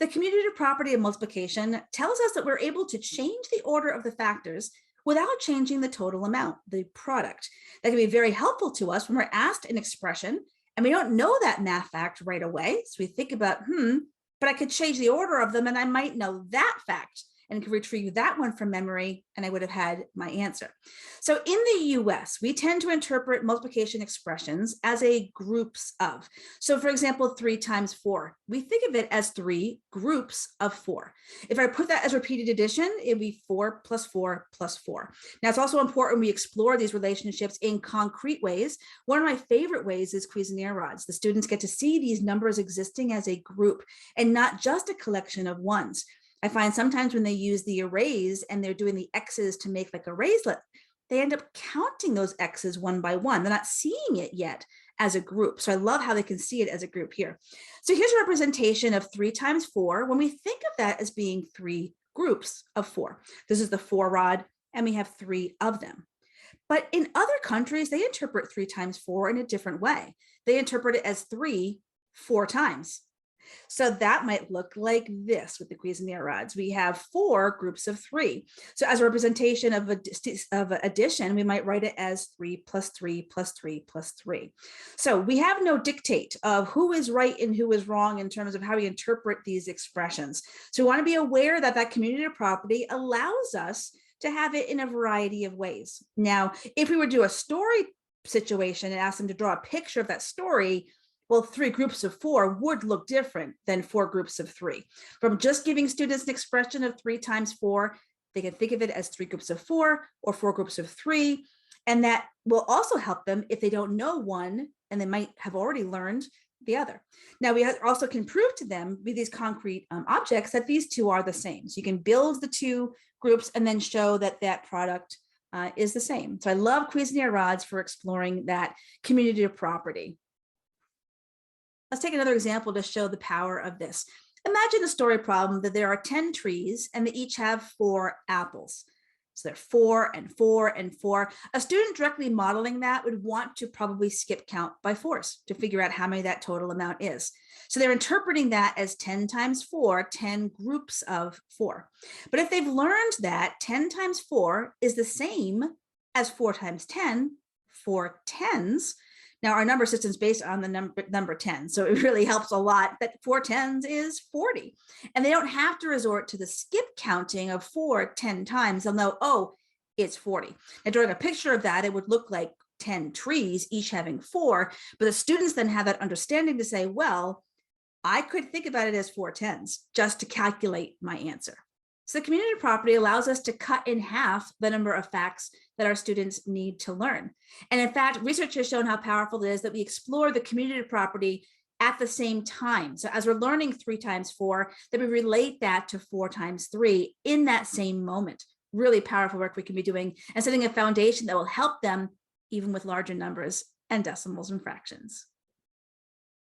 The commutative property of multiplication tells us that we're able to change the order of the factors without changing the total amount, the product. That can be very helpful to us when we're asked an expression and we don't know that math fact right away. So we think about, but I could change the order of them and I might know that fact and could retrieve that one from memory and I would have had my answer. So in the US, we tend to interpret multiplication expressions as a groups of. So for example, 3 times 4, we think of it as 3 groups of 4. If I put that as repeated addition, it'd be 4 plus 4 plus 4. Now it's also important we explore these relationships in concrete ways. One of my favorite ways is Cuisenaire rods. The students get to see these numbers existing as a group and not just a collection of ones. I find sometimes when they use the arrays and they're doing the X's to make like arrayslet, they end up counting those X's one by one. They're not seeing it yet as a group. So I love how they can see it as a group here. So here's a representation of 3 times 4 when we think of that as being 3 groups of 4. This is the 4 rod and we have 3 of them. But in other countries, they interpret 3 times 4 in a different way. They interpret it as 3 4 times. So that might look like this with the Cuisenaire rods. We have 4 groups of 3. So as a representation of addition, we might write it as 3 plus 3 plus 3 plus 3. So we have no dictate of who is right and who is wrong in terms of how we interpret these expressions. So we want to be aware that that commutative property allows us to have it in a variety of ways. Now, if we were to do a story situation and ask them to draw a picture of that story, well, 3 groups of 4 would look different than 4 groups of 3. From just giving students an expression of 3 times 4, they can think of it as 3 groups of 4 or 4 groups of 3. And that will also help them if they don't know one and they might have already learned the other. Now, we also can prove to them with these concrete objects that these two are the same. So you can build the 2 groups and then show that that product is the same. So I love Cuisenaire rods for exploring that commutative property. Let's take another example to show the power of this. Imagine a story problem that there are 10 trees and they each have 4 apples. So they're 4 and 4 and 4. A student directly modeling that would want to probably skip count by 4s to figure out how many that total amount is. So they're interpreting that as 10 times 4, 10 groups of 4. But if they've learned that 10 times 4 is the same as 4 times 10, 4 tens. Now our number system is based on the number 10. So it really helps a lot that 4 tens is 40. And they don't have to resort to the skip counting of 4 10 times. They'll know, oh, it's 40. And drawing a picture of that, it would look like 10 trees, each having 4. But the students then have that understanding to say, well, I could think about it as 4 tens just to calculate my answer. So the commutative property allows us to cut in half the number of facts that our students need to learn. And in fact, research has shown how powerful it is that we explore the commutative property at the same time. So as we're learning 3 times 4, that we relate that to 4 times 3 in that same moment. Really powerful work we can be doing and setting a foundation that will help them even with larger numbers and decimals and fractions.